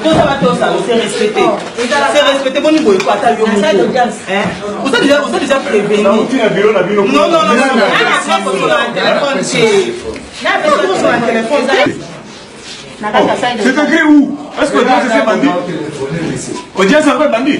Tout ça va tout ça, c'est respecté. C'est respecté, bon niveau, quoi, t'as vu vous êtes déjà prévenu. Non, non, non, non, c'est écrit où? Est-ce que l'audience est bandit? Audience est encore bandit?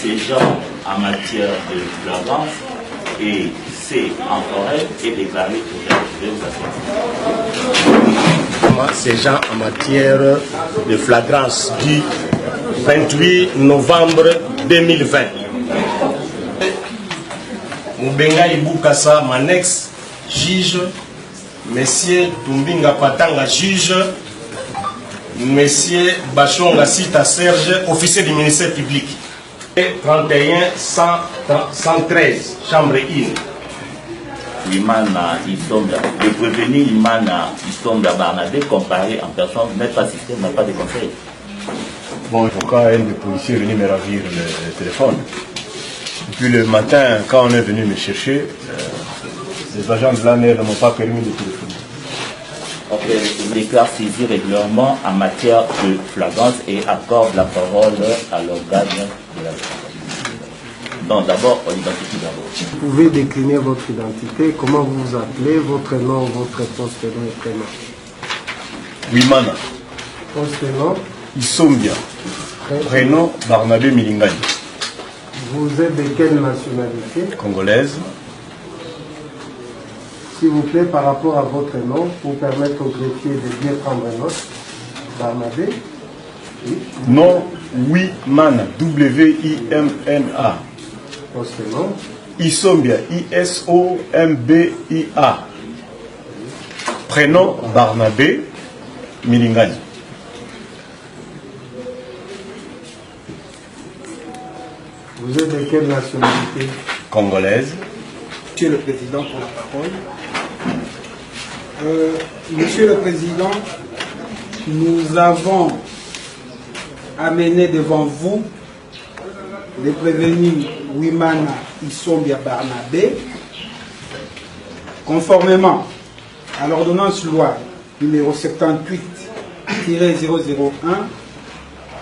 Ces gens en matière de flagrance et c'est en forêt est déclaré pour ces gens en matière de flagrance du 28 novembre 2020. Moubenga Ibukasa, mon ex-juge, Monsieur Tumbinga Patanga, juge, Monsieur Bachonga Sita Serge, officier du ministère public. 31 113, chambre 1. Imana Isomba, le prévenu Imana Isomba Barnabé comparé en personne n'est pas système, n'a pas de conseil. Bon, quand un des policiers est venu me ravir le téléphone. Et puis le matin, quand on est venu me chercher, les agents de l'ANR ne m'ont pas permis de téléphoner. Il déclare saisir régulièrement en matière de flagrance et accorde la parole à l'organe de la justice. Donc d'abord, on identifie d'abord. Vous pouvez décliner votre identité, comment vous vous appelez, votre nom, votre poste, nom et prénom. Wimana. Poste, nom. Isombia. Prénom Barnabé Milingani. Vous êtes de quelle nationalité? Congolaise. S'il vous plaît, par rapport à votre nom, pour permettre au greffier de bien prendre note. Barnabé. Oui. Nom Wimana. W-I-M-N-A. Poste, nom. Isombia. I-S-O-M-B-I-A. Prénom Barnabé Milingani. Vous êtes de quelle nationalité? Congolaise. Monsieur le Président, pour la parole. Monsieur le Président, nous avons amené devant vous les prévenus Wimana Isombia Barnabé, conformément à l'ordonnance loi numéro 78-001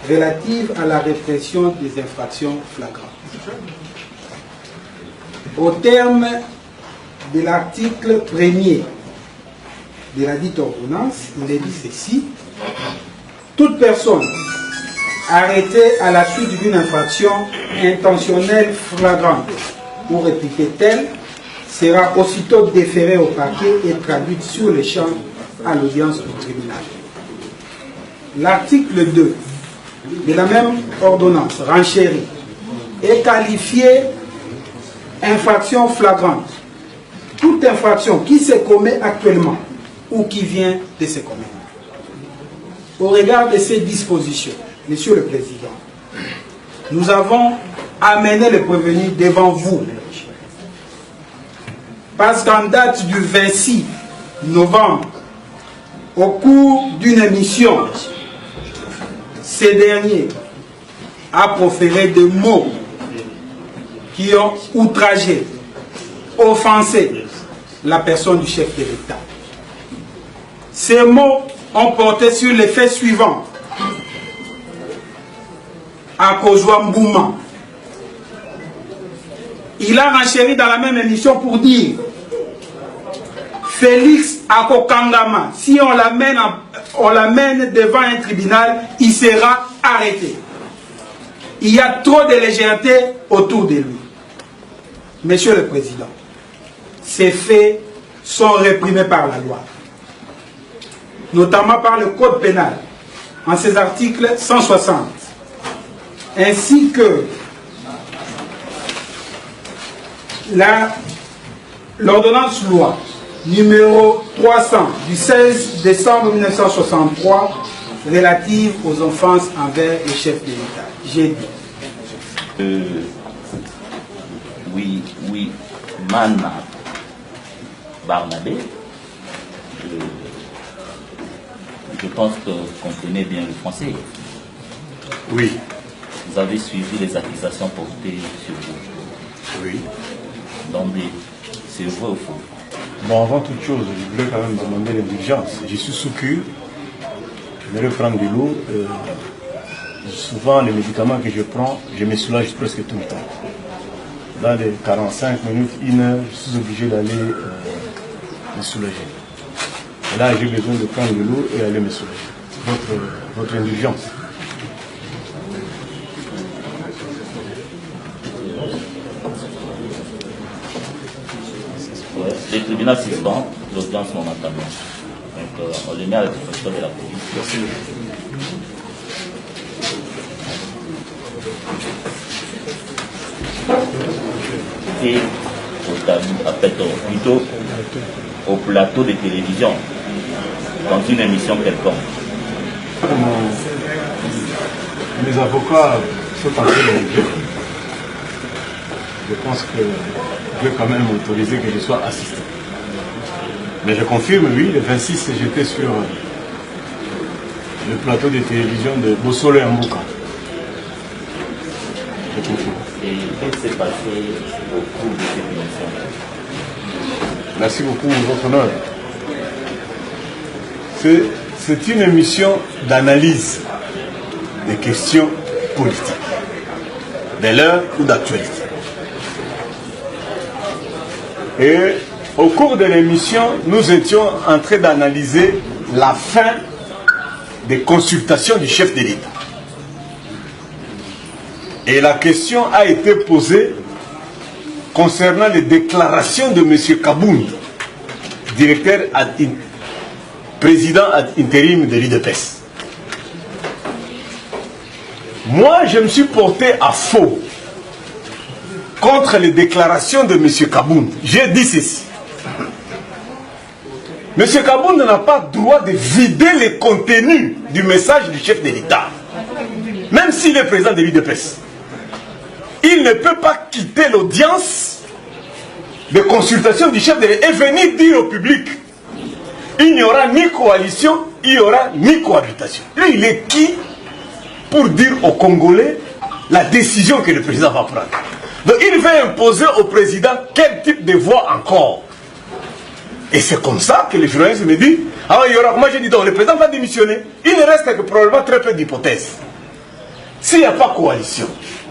relative à la répression des infractions flagrantes. Au terme de l'article 1er de la dite ordonnance, il est dit ceci: toute personne arrêtée à la suite d'une infraction intentionnelle flagrante ou répliquée telle sera aussitôt déférée au parquet et traduite sur le champ à l'audience du tribunal. L'article 2 de la même ordonnance renchérie est qualifié infraction flagrante. Toute infraction qui se commet actuellement ou qui vient de se commettre. Au regard de ces dispositions, Monsieur le Président, nous avons amené le prévenu devant vous. Parce qu'en date du 26 novembre, au cours d'une émission, ce dernier a proféré des mots qui ont outragé, offensé la personne du chef de l'État. Ces mots ont porté sur les faits suivants. Akozwa Mbouma, il a renchéri dans la même émission pour dire Félix Akokangama, si on l'amène devant un tribunal, il sera arrêté. Il y a trop de légèreté autour de lui. Monsieur le Président, ces faits sont réprimés par la loi. notamment par le Code pénal, en ses articles 160, ainsi que l'ordonnance loi numéro 300 du 16 décembre 1963 relative aux offenses envers les chefs de l'État. J'ai dit. Oui, Mana Barnabé, je pense que vous comprenez bien le français. Oui. Vous avez suivi les accusations portées sur vous. Oui. Donc, c'est vrai ou faux? Bon, avant toute chose, je voulais quand même demander l'indulgence. Je suis sous cure, je vais prendre de l'eau. Souvent, les médicaments que je prends, je me soulage presque tout le temps. Dans les 45 minutes, 1 heure, je suis obligé d'aller me soulager. Et là, j'ai besoin de prendre de l'eau et aller me soulager. Votre indulgence. Le tribunal suspend l'audience momentanément. Donc, on le met à la disposition de la police. Merci. Et plutôt au plateau de télévision, dans une émission quelconque. Mes avocats sont en train de... Je pense que je vais quand même autoriser que je sois assisté. Mais je confirme, oui, le 26, j'étais sur le plateau de télévision de Bossolo et Mbouka. Je confirme. Et qu'est-ce qui s'est passé au cours de cette émission? Merci beaucoup, votre honneur. C'est une émission d'analyse des questions politiques, de l'heure ou d'actualité. Et au cours de l'émission, nous étions en train d'analyser la fin des consultations du chef de l'État. Et la question a été posée concernant les déclarations de M. Kabound, président ad intérim de l'UDPS. Moi, je me suis porté à faux contre les déclarations de M. Kabound. J'ai dit ceci. M. Kabound n'a pas droit de vider les contenus du message du chef de l'État, même s'il est président de l'UDPS. Il ne peut pas quitter l'audience de consultation du chef de l'État et venir dire au public: il n'y aura ni coalition, il n'y aura ni cohabitation. Lui, il est qui pour dire aux Congolais la décision que le président va prendre? Donc il veut imposer au président quel type de voix encore. Et c'est comme ça que les journalistes me disent: ah, il y aura... Moi j'ai dit donc le président va démissionner. Il ne reste que probablement très peu d'hypothèses. S'il n'y a pas coalition,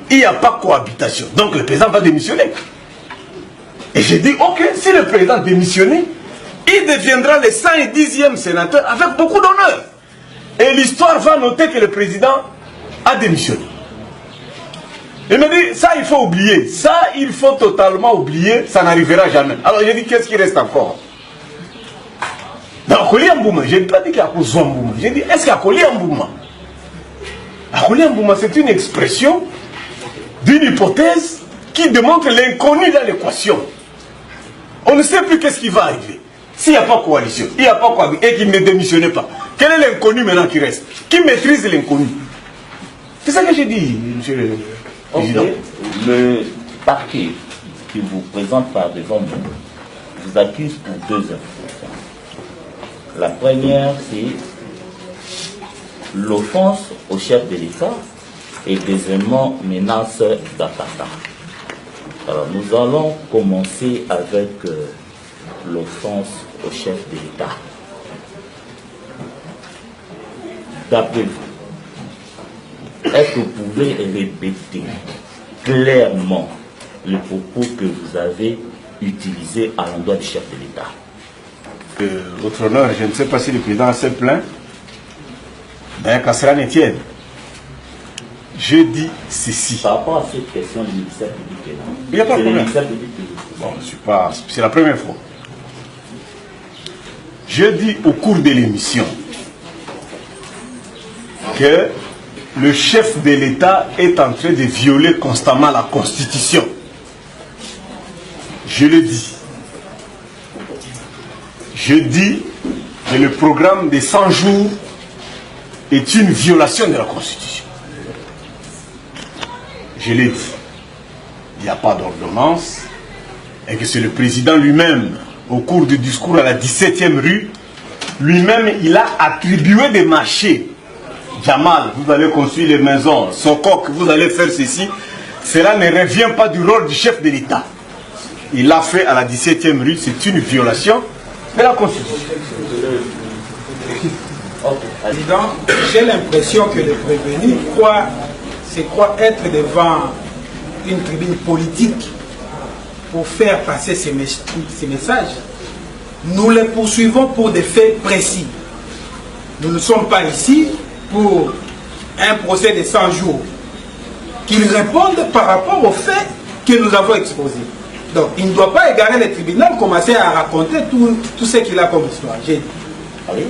il n'y a pas cohabitation, donc le président va démissionner. Et j'ai dit ok, si le président démissionne, il deviendra le 110e sénateur avec beaucoup d'honneur. Et l'histoire va noter que le président a démissionné. Il me dit, ça il faut oublier, ça il faut totalement oublier, ça n'arrivera jamais. Alors j'ai dit, qu'est-ce qui reste encore? Dans Akoli Mbouma, je n'ai pas dit qu'il y a Akoli Mbouma, j'ai dit, est-ce qu'il y a Akoli Mbouma? Akoli Mbouma, c'est une expression d'une hypothèse qui démontre l'inconnu dans l'équation. On ne sait plus qu'est-ce qui va arriver. S'il n'y a pas coalition, il n'y a pas cohabitation, et qu'il ne démissionne pas, quel est l'inconnu maintenant qui reste? Qui maîtrise l'inconnu? C'est ça que j'ai dit, monsieur le président. Okay. Le parquet qui vous présente par devant nous vous accuse pour 2 infractions. La première, c'est l'offense au chef de l'État et deuxièmement, menace d'attentat. Alors, nous allons commencer avec l'offense au chef de l'État. D'après vous, est-ce que vous pouvez répéter clairement les propos que vous avez utilisés à l'endroit du chef de l'État? Votre honneur, je ne sais pas si le président s'est plaint, mais qu'à cela ne tienne. Je dis ceci. Par rapport à cette question du ministère public, il n'y a pas de problème. Public. Bon, c'est la première fois. Je dis au cours de l'émission que le chef de l'État est en train de violer constamment la Constitution. Je le dis. Je dis que le programme des 100 jours est une violation de la Constitution. Je l'ai dit. Il n'y a pas d'ordonnance et que c'est le président lui-même, au cours du discours à la 17e rue, lui-même, il a attribué des marchés. Jamal, vous allez construire les maisons. Sokok, vous allez faire ceci. Cela ne revient pas du rôle du chef de l'État. Il l'a fait à la 17e rue. C'est une violation de la Constitution. Président, j'ai l'impression que le prévenu croit être devant une tribune politique pour faire passer ces messages. Nous les poursuivons pour des faits précis. Nous ne sommes pas ici pour un procès de 100 jours. Qu'ils répondent par rapport aux faits que nous avons exposés. Donc, il ne doit pas égarer le tribunal, commencer à raconter tout ce qu'il a comme histoire. J'ai dit. Ah oui?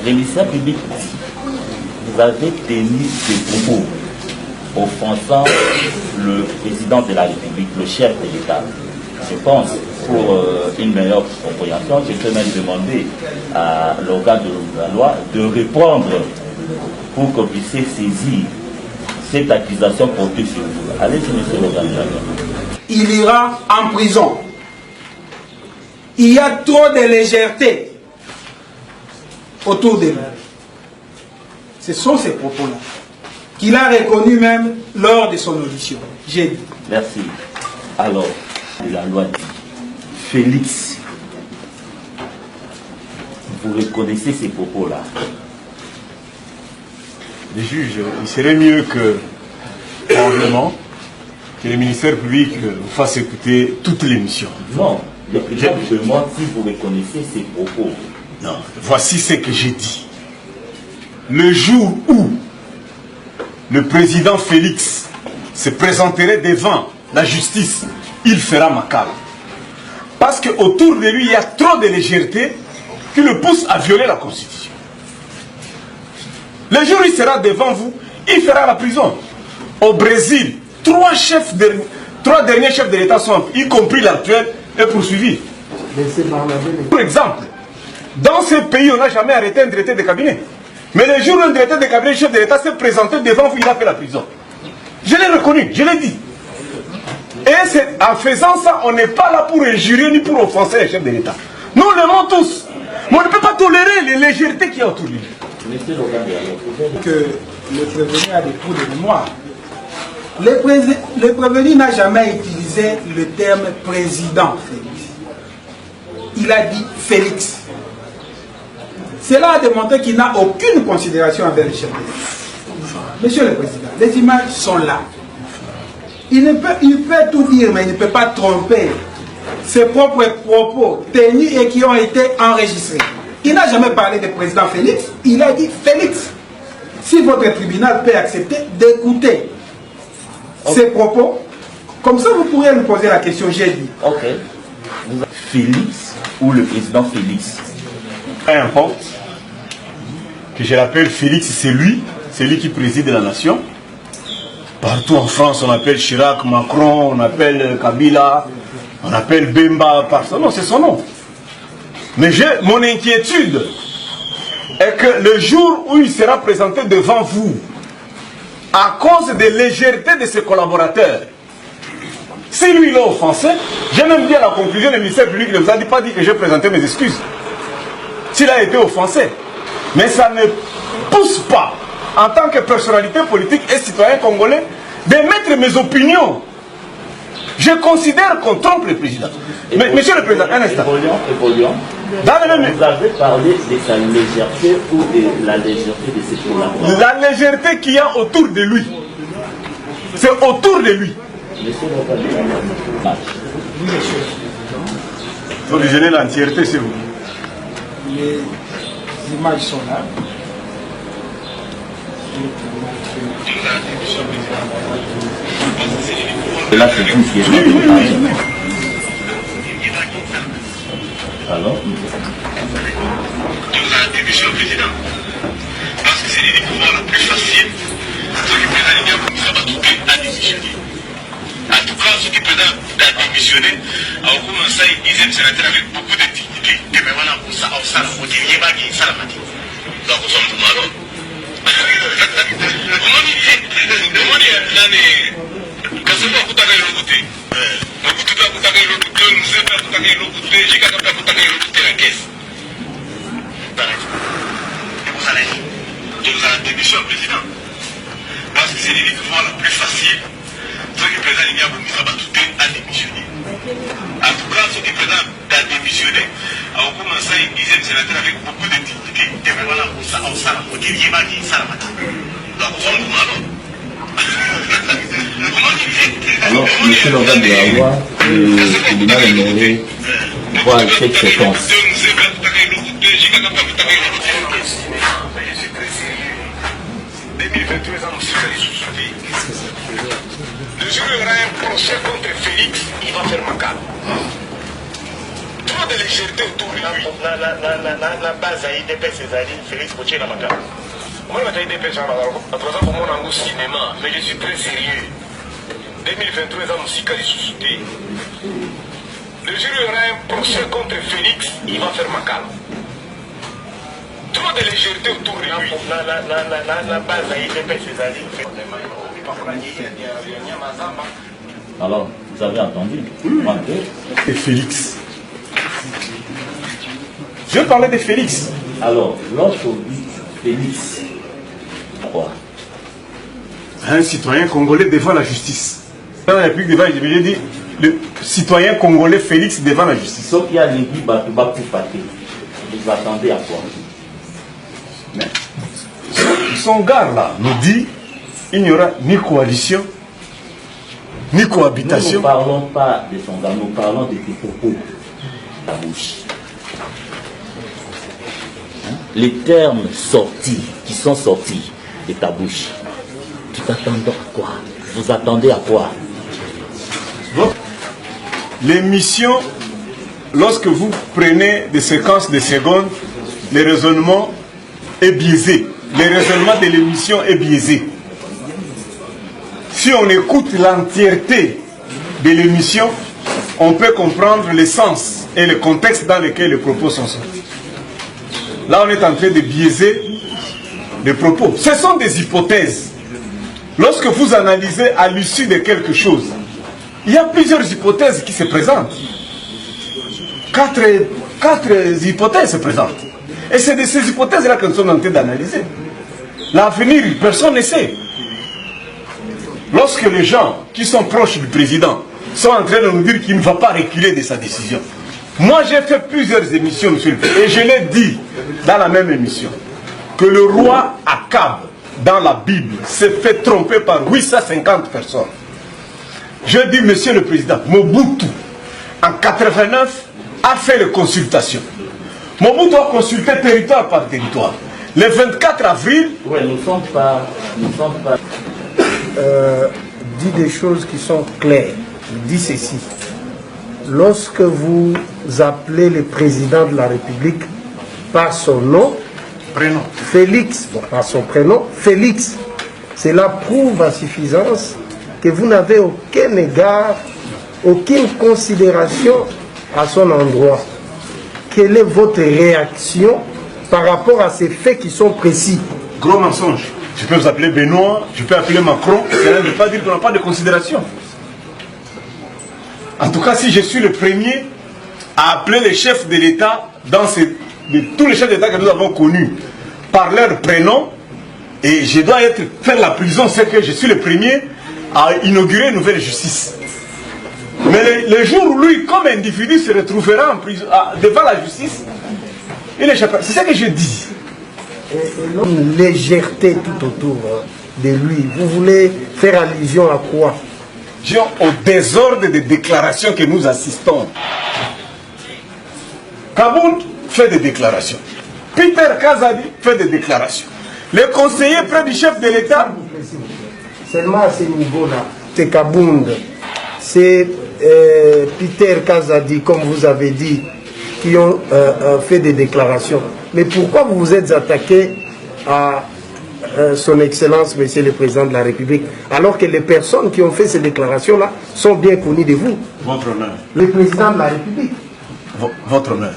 L'émissaire public dit, vous avez tenu des propos offensant le président de la République, le chef de l'État. Je pense, pour une meilleure compréhension, je peux même demander à l'organe de la loi de répondre pour qu'on puisse saisir cette accusation portée sur vous. Allez-y, monsieur l'organe de la loi. Il ira en prison. Il y a trop de légèreté autour de lui. Ce sont ces propos-là qu'il a reconnus même lors de son audition. J'ai dit. Merci. Alors, la loi dit, Félix, vous reconnaissez ces propos-là? Les juges, il serait mieux que, probablement, que le ministère public vous fasse écouter toute l'émission. Non, le président me demande si vous reconnaissez ces propos. Non, voici ce que j'ai dit. Le jour où le président Félix se présenterait devant la justice, il fera macabre. Parce qu'autour de lui, il y a trop de légèreté qui le pousse à violer la Constitution. Le jour où il sera devant vous, il fera la prison. Au Brésil, trois derniers chefs de l'État sont, y compris l'actuel, est poursuivi. Par exemple, dans ce pays, on n'a jamais arrêté un directeur de cabinet. Mais le jour où un directeur de cabinet, chef de l'État, s'est présenté devant vous, il a fait la prison. Je l'ai reconnu, je l'ai dit. Et en faisant ça, on n'est pas là pour injurier ni pour offenser les chefs de l'État. Nous l'aimons tous. Mais on ne peut pas tolérer les légèretés qu'il y a autour de lui. Que le prévenu a des trous de mémoire. Le prévenu n'a jamais utilisé le terme président Félix. Il a dit Félix. Cela a démontré qu'il n'a aucune considération envers le chef de l'État. Monsieur le Président, les images sont là. Il peut tout dire, mais il ne peut pas tromper ses propres propos tenus et qui ont été enregistrés. Il n'a jamais parlé de président Félix, il a dit Félix. Si votre tribunal peut accepter d'écouter ces propos, comme ça vous pourrez nous poser la question, j'ai dit. Ok. Félix ou le président Félix? Peu importe. Que je l'appelle Félix, c'est lui qui préside la nation. Partout en France, on appelle Chirac, Macron, on appelle Kabila, on appelle Bemba, non, c'est son nom. Mais mon inquiétude est que le jour où il sera présenté devant vous, à cause de légèreté de ses collaborateurs, si lui l'a offensé, j'ai même dit à la conclusion, le ministère public ne vous a pas dit que j'ai présenté mes excuses. S'il a été offensé. Mais ça ne pousse pas, en tant que personnalité politique et citoyen congolais, de mettre mes opinions. Je considère qu'on trompe le président. Mais, monsieur le Président, un instant. Évoluons. Vous avez parlé de sa légèreté ou de la légèreté de ses collaborateurs. La légèreté qu'il y a autour de lui. C'est autour de lui. Monsieur le Président. Il faut lui donner l'entièreté, c'est vous. Les images sont là. Et là, c'est vous qui êtes Alors Monsieur le Président, parce que c'est le pouvoir le plus facile, ce qui président il y a pour nous abattre à démissionner. En tout cas, ce qui président a démissionné, a commencé à dire que sénateur avec beaucoup de dignité, que maintenant on s'en fout, il n'y a pas de salamati. Donc on s'en fout malo. Comment dire, kasema kutaka ile kote. Kutaka kutaka ile kote, nous pas kutaka ile kote, j'ai qu'à kutaka ile kote la caisse. Vous allez démission au président. Parce que c'est le pouvoir le plus facile. Ce qui est président, il y a pour nous abattre à démissionner. En tout cas, ce qui est président a démissionné, a commencé à dire que sénateur avec beaucoup de dignité, que maintenant on s'en fout, il n'y a pas de salamati. Donc on s'en fout alors. Alors, monsieur l'organe de la loi, le tribunal aimerait voir cette séquence. Le jour où il y aura un procès contre Félix, il va faire macabre. Trop de légèreté autour de lui. La base à IDP, c'est-à-dire Félix Potier la macabre. Moi, je vais IDP, à présent, pour moi, on a un cinéma, mais je suis très sérieux. 2023, ans aussi, quand il sous-souté. Le jour où il y aura un procès contre Félix, il va faire macabre. Trop de légèreté autour de lui. La base à IDP, c'est-à-dire Alors, vous avez entendu? Et Félix. Je parlais de Félix. Alors, lorsqu'on dit Félix, quoi? Un citoyen congolais devant la justice. Dans la République devant, j'ai dit le citoyen congolais Félix devant la justice. Sauf qu'il y a les guides Batouba pour pâter. Vous attendez à quoi? Mais son gars là nous dit il n'y aura ni coalition, ni cohabitation. Nous ne parlons pas de son gars, nous parlons de tes propos, ta bouche. Hein? Les termes sortis, qui sont sortis de ta bouche, tu t'attends à quoi? Vous attendez à quoi? L'émission, lorsque vous prenez des séquences de secondes, le raisonnement est biaisé. Le raisonnement de l'émission est biaisé. Si on écoute l'entièreté de l'émission, on peut comprendre le sens et le contexte dans lequel les propos sont sortis. Là, on est en train de biaiser les propos. Ce sont des hypothèses. Lorsque vous analysez à l'issue de quelque chose, il y a plusieurs hypothèses qui se présentent. Quatre hypothèses se présentent. Et c'est de ces hypothèses-là que nous sommes en train d'analyser. L'avenir, personne ne sait. Lorsque les gens qui sont proches du président sont en train de nous dire qu'il ne va pas reculer de sa décision. Moi, j'ai fait plusieurs émissions, monsieur le président, et je l'ai dit dans la même émission, que le roi Akab, dans la Bible, s'est fait tromper par 850 personnes. Je dis, monsieur le président, Mobutu, en 89, a fait les consultations. Mobutu a consulté territoire par territoire. Le 24 avril... Oui, nous ne sommes pas... dit des choses qui sont claires. Il dit ceci. Lorsque vous appelez le président de la République par son nom, Prénom. Félix, bon, par son prénom, Félix, cela prouve à suffisance que vous n'avez aucun égard, aucune considération à son endroit. Quelle est votre réaction par rapport à ces faits qui sont précis? Gros mensonge. Je peux vous appeler Benoît, je peux appeler Macron, cela ne veut pas dire qu'on n'a pas de considération. En tout cas, si je suis le premier à appeler les chefs de l'État, tous les chefs d'État que nous avons connus, par leur prénom, et je dois faire la prison, c'est que je suis le premier à inaugurer une nouvelle justice. Mais le jour où lui, comme individu, se retrouvera en prison, devant la justice, il échappera. C'est ça que je dis. Une légèreté tout autour de lui. Vous voulez faire allusion à quoi? Au désordre des déclarations que nous assistons. Kabound fait des déclarations. Peter Kazadi fait des déclarations. Les conseillers près du chef de l'État. Seulement à ce niveau-là, c'est Kabound, c'est Peter Kazadi, comme vous avez dit, qui ont fait des déclarations. Mais pourquoi vous vous êtes attaqué à son Excellence, Monsieur le Président de la République, alors que les personnes qui ont fait ces déclarations-là sont bien connues de vous? Votre honneur. Le Président de la République. Votre honneur.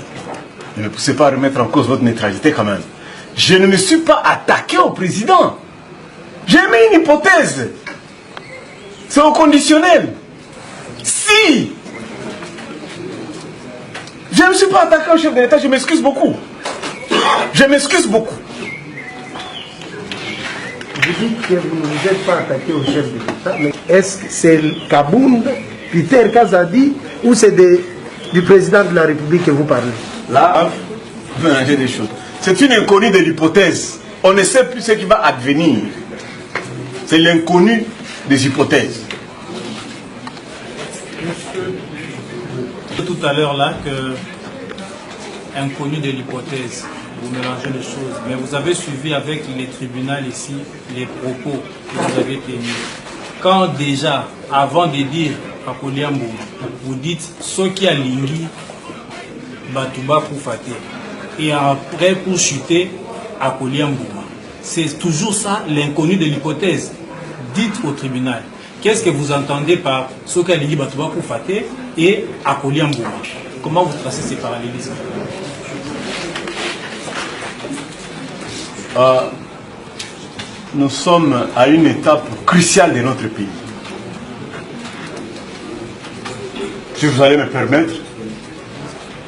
Ne me poussez pas à remettre en cause votre neutralité quand même. Je ne me suis pas attaqué au président. J'ai mis une hypothèse. C'est au conditionnel. Si je ne me suis pas attaqué au chef de l'État, je m'excuse beaucoup. Je m'excuse beaucoup. Vous dites que vous ne vous êtes pas attaqué au chef de l'État, mais est-ce que c'est Kabound, Peter Kazadi, ou c'est du président de la République que vous parlez? Là, vous mélangez des choses. C'est une inconnue de l'hypothèse. On ne sait plus ce qui va advenir. C'est l'inconnu des hypothèses. Tout à l'heure là que inconnu de l'hypothèse, vous mélangez les choses, mais vous avez suivi avec les tribunaux ici les propos que vous avez tenus. Quand déjà, avant de dire à Koliambo, vous dites ce qui a lingi Batouba pour Faté, et après pour chuter à Koliambo, c'est toujours ça l'inconnu de l'hypothèse. Dites au tribunal. Qu'est-ce que vous entendez par ce qu'a lingi Batouba pour Faté et à Koliambo? Comment vous tracez ces parallélismes? Nous sommes à une étape cruciale de notre pays. Si vous allez me permettre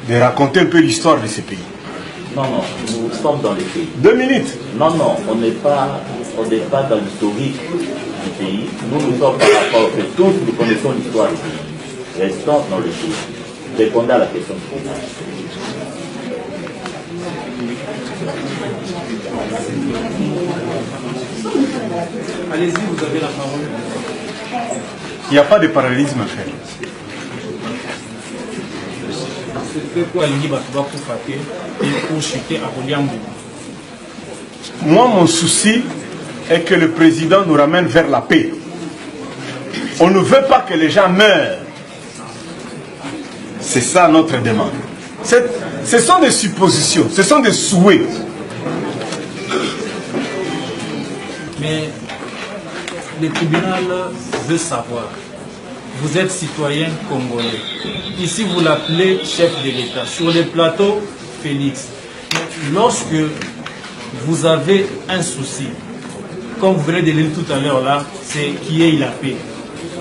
de raconter un peu l'histoire de ce pays. Non, non, nous sommes dans les pays. 2 minutes. Non, non, on n'est pas dans l'historique du pays. Nous sommes par rapport que tous nous connaissons l'histoire du pays. Restons dans le pays. Répondez à la question. Allez-y, vous avez la parole. Il n'y a pas de parallélisme à faire. Moi, mon souci est que le président nous ramène vers la paix. On ne veut pas que les gens meurent. C'est ça notre demande. Ce sont des suppositions, ce sont des souhaits. Mais le tribunal veut savoir. Vous êtes citoyen congolais. Ici, vous l'appelez chef de l'État. Sur les plateaux, Félix. Lorsque vous avez un souci, comme vous venez de le dire tout à l'heure là, c'est qui est la paix.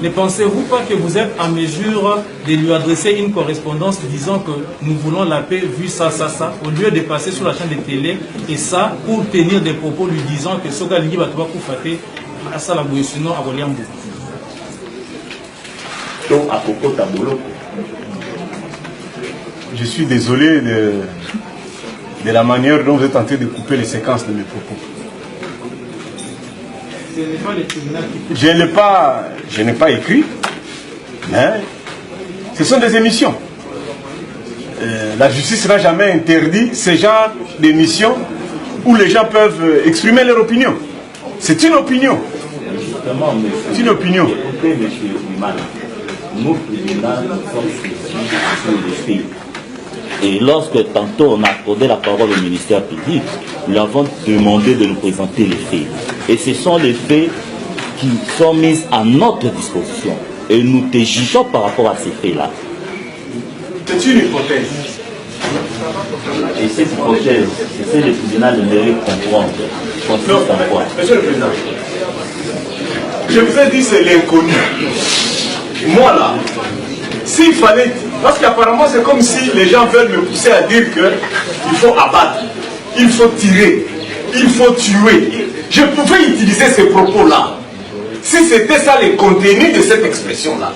Ne pensez-vous pas que vous êtes en mesure de lui adresser une correspondance disant que nous voulons la paix, vu ça, ça, ça, au lieu de passer sur la chaîne de télé, et ça, pour tenir des propos lui disant que Soka Lingi Batouba Koufaté, à ça la bouille, sinon à Goliambo. Je suis désolé de la manière dont vous êtes en train de couper les séquences de mes propos. Ce n'est pas le tribunal qui... Je n'ai pas écrit, mais ce sont des émissions. La justice n'a jamais interdit ce genre d'émissions où les gens peuvent exprimer leur opinion. C'est une opinion. C'est une opinion. Écoutez, monsieur Ouimana, nous, tribunaux, nous sommes sur les faits. Et lorsque tantôt on a accordé la parole au ministère public, nous avons demandé de nous présenter les faits. Et ce sont les faits qui sont mis à notre disposition. Et nous te jugeons par rapport à ces faits-là. C'est une hypothèse. Et cette hypothèse, c'est le tribunal de mérite comprendre. Consiste en quoi? Monsieur le Président, je vous ai dit c'est l'inconnu. Moi là, s'il fallait... Parce qu'apparemment c'est comme si les gens veulent me pousser à dire qu'il faut abattre, il faut tirer, il faut tuer. Je pouvais utiliser ces propos-là. Si c'était ça le contenu de cette expression-là,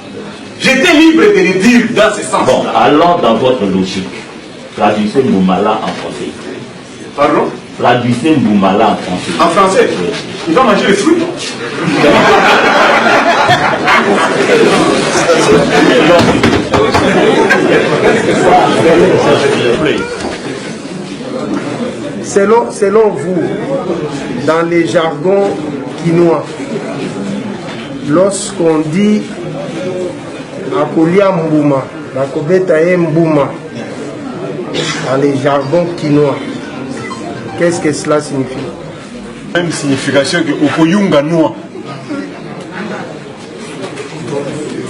j'étais libre de le dire dans ce sens-là. Bon, allons dans votre logique. Traduisez Mboumala en français. Pardon? Traduisez Mboumala en français. En français? Il va manger les fruits? Selon vous, dans les jargons quinois, lorsqu'on dit Akolia Mbouma, Bakobeta Mbouma, dans les jargons quinois. Qu'est-ce que cela signifie? Même signification que Okoyunga Noa.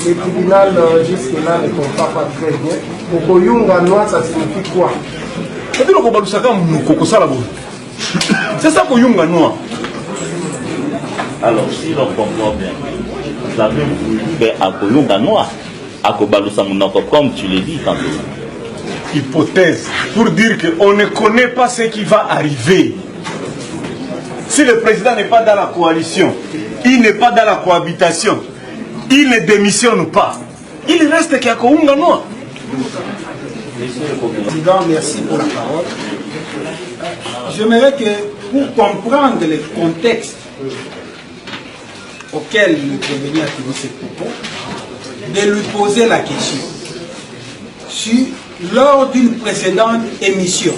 Les tribunaux jusque-là ne comprennent pas très bien. Okoyunga Noa, ça signifie quoi? C'est ça Okoyunga Noa. Alors, si l'on comprend bien, vous avez voulu faire Akoyunga Noa, Akobalusa Mounoko, comme tu l'as dit tantôt. Hypothèse, pour dire qu'on ne connaît pas ce qui va arriver. Si le président n'est pas dans la coalition, il n'est pas dans la cohabitation, il ne démissionne pas, il reste Akoyunga Noa. Président, merci pour la parole. J'aimerais que, pour comprendre le contexte auquel le prévenu a tenu ses propos, de lui poser la question. Si, lors d'une précédente émission,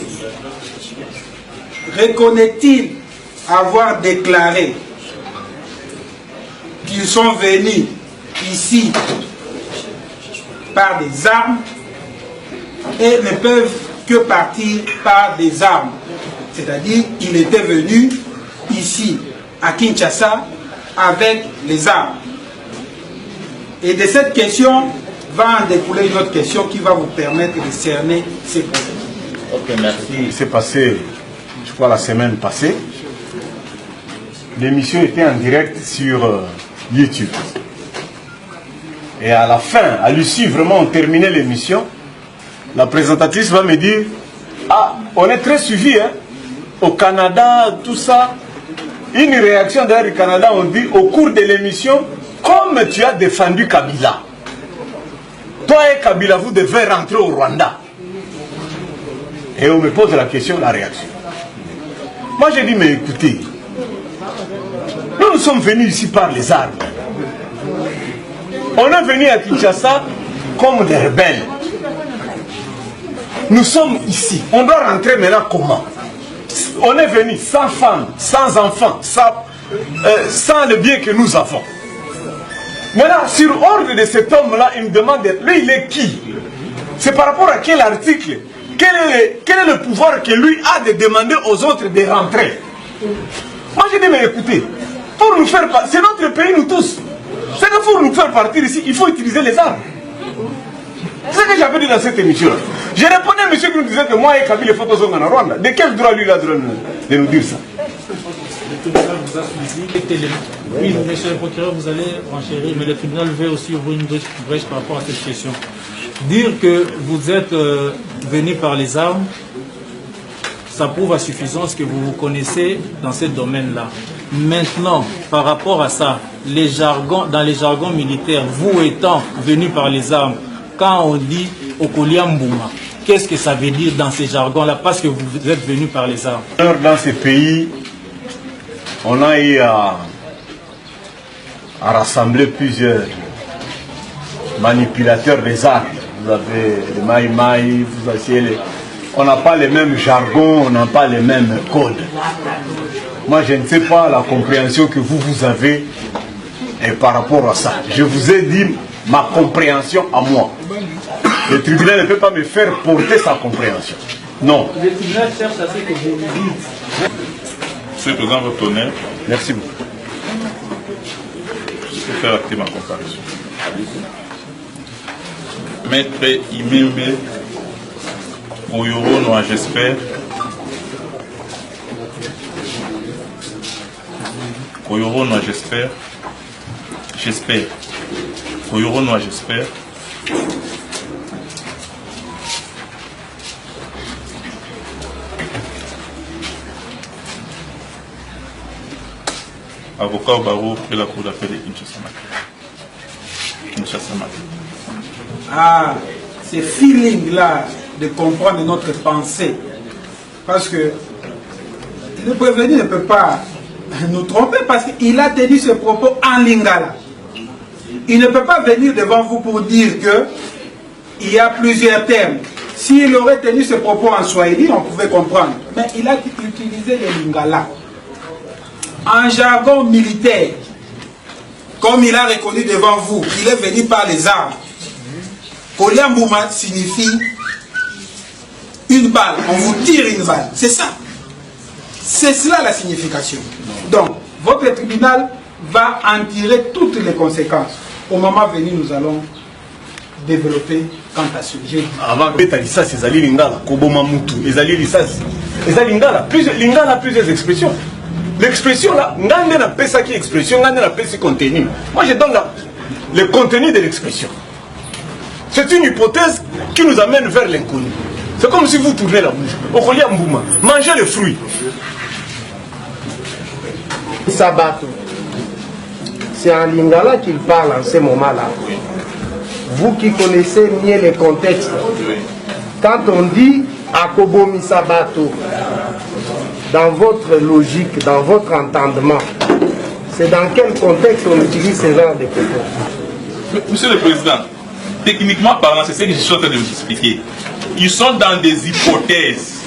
reconnaît-il avoir déclaré qu'ils sont venus ici par des armes et ne peuvent que partir par des armes? C'est-à-dire qu'il était venu ici à Kinshasa avec les armes. Et de cette question va en découler une autre question qui va vous permettre de cerner ces problèmes. Ok, merci. C'est passé, je crois, la semaine passée. L'émission était en direct sur YouTube. Et à la fin, à l'issue, vraiment, on terminait l'émission. La présentatrice va me dire, ah, on est très suivi, hein, au Canada, tout ça. Une réaction d'ailleurs du Canada, on dit, au cours de l'émission, comme tu as défendu Kabila, toi et Kabila, vous devez rentrer au Rwanda. Et on me pose la question, la réaction. Moi j'ai dit, mais écoutez, nous sommes venus ici par les armes. On est venu à Kinshasa comme des rebelles. Nous sommes ici. On doit rentrer maintenant comment? On est venu sans femmes, sans enfants, sans le bien que nous avons. Maintenant, sur ordre de cet homme-là, il me demande, lui, il est qui? C'est par rapport à quel article? Quel est le pouvoir que lui a de demander aux autres de rentrer? Moi, je dis, mais écoutez, pour nous faire c'est notre pays, nous tous. C'est que pour nous faire partir ici, il faut utiliser les armes. C'est ce que j'avais dit dans cette émission. Je répondais à monsieur qui nous disait que moi et Kabila, les photos sont en Rwanda. De quel droit lui, il a le droit de nous dire ça? Le tribunal vous a suivi. Oui, monsieur le procureur, vous allez renchérir, mais le tribunal veut aussi ouvrir une brèche par rapport à cette question. Dire que vous êtes venu par les armes, ça prouve à suffisance que vous vous connaissez dans ce domaine-là. Maintenant, par rapport à ça, dans les jargons militaires, vous étant venu par les armes, quand on dit Okoliambouma, qu'est-ce que ça veut dire dans ces jargons-là, parce que vous êtes venu par les armes? Dans ces pays, on a eu à rassembler plusieurs manipulateurs des armes. Vous avez les maï-maï, vous avez on n'a pas les mêmes jargons, on n'a pas les mêmes codes. Moi, je ne sais pas la compréhension que vous avez par rapport à ça. Je vous ai dit ma compréhension à moi. Le tribunal ne peut pas me faire porter sa compréhension. Non. Le tribunal cherche à ce que vous dites. Monsieur le Président, votre honneur. Merci beaucoup. Je peux faire acter ma comparaison. Maître Imembe Oyoro Noa, j'espère. Oyoro Noa, j'espère. J'espère. Oyoro Noa, j'espère. Avocat au barreau de la Cour d'appel de Kinshasa. Ah, ces feelings-là de comprendre notre pensée. Parce que le prévenu ne peut pas nous tromper parce qu'il a tenu ses propos en lingala. Il ne peut pas venir devant vous pour dire qu'il y a plusieurs termes. S'il aurait tenu ses propos en swahili, on pouvait comprendre. Mais il a utilisé le lingala. En jargon militaire, comme il a reconnu devant vous qu'il est venu par les armes, Koliambouma signifie une balle, on vous tire une balle. C'est ça. C'est cela la signification. Donc, votre tribunal va en tirer toutes les conséquences. Au moment venu, nous allons développer quant à ce sujet. Avant que ça, c'est Zali Lingala, Koboma Moutou, et Zali Lissas. Et Zali Lingala, Lingala a plusieurs expressions. L'expression là, Ngande n'a pas ça qui est expression, Ngande n'a pas ce contenu. Moi, je donne le contenu de l'expression. C'est une hypothèse qui nous amène vers l'inconnu. C'est comme si vous tournez la bouche. Okolia Mbouma, mangez le fruit. Sabato. C'est en Lingala qu'il parle en ce moment-là. Vous qui connaissez mieux les contextes, quand on dit Akobomi Sabato, dans votre logique, dans votre entendement, c'est dans quel contexte on utilise ce genre de propos? Monsieur le Président, techniquement parlant, c'est ce que je suis en train de vous expliquer. Ils sont dans des hypothèses,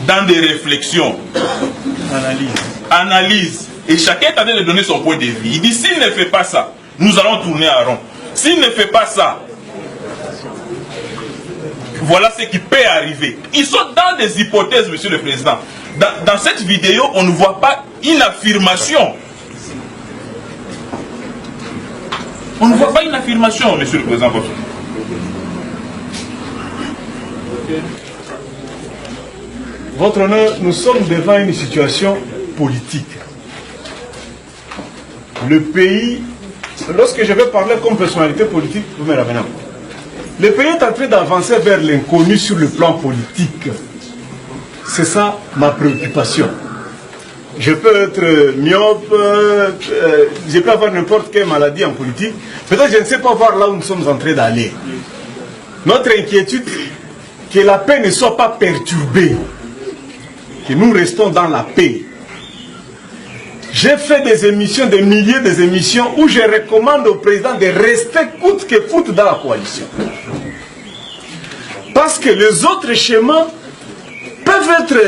dans des réflexions, analyse. Et chacun est en train de donner son point de vue. Il dit, s'il ne fait pas ça, nous allons tourner à rond. S'il ne fait pas ça, voilà ce qui peut arriver. Ils sont dans des hypothèses, Monsieur le Président. Dans cette vidéo, on ne voit pas une affirmation. On ne voit pas une affirmation, Monsieur le Président. Votre honneur, nous sommes devant une situation politique. Le pays, lorsque je vais parler comme personnalité politique, vous me ramenez. Le pays est en train d'avancer vers l'inconnu sur le plan politique. C'est ça ma préoccupation. Je peux être myope, je peux avoir n'importe quelle maladie en politique. Peut-être je ne sais pas voir là où nous sommes en train d'aller. Notre inquiétude, que la paix ne soit pas perturbée. Que nous restons dans la paix. J'ai fait des émissions, des milliers d'émissions où je recommande au président de rester coûte que coûte dans la coalition. Parce que les autres schémas peuvent être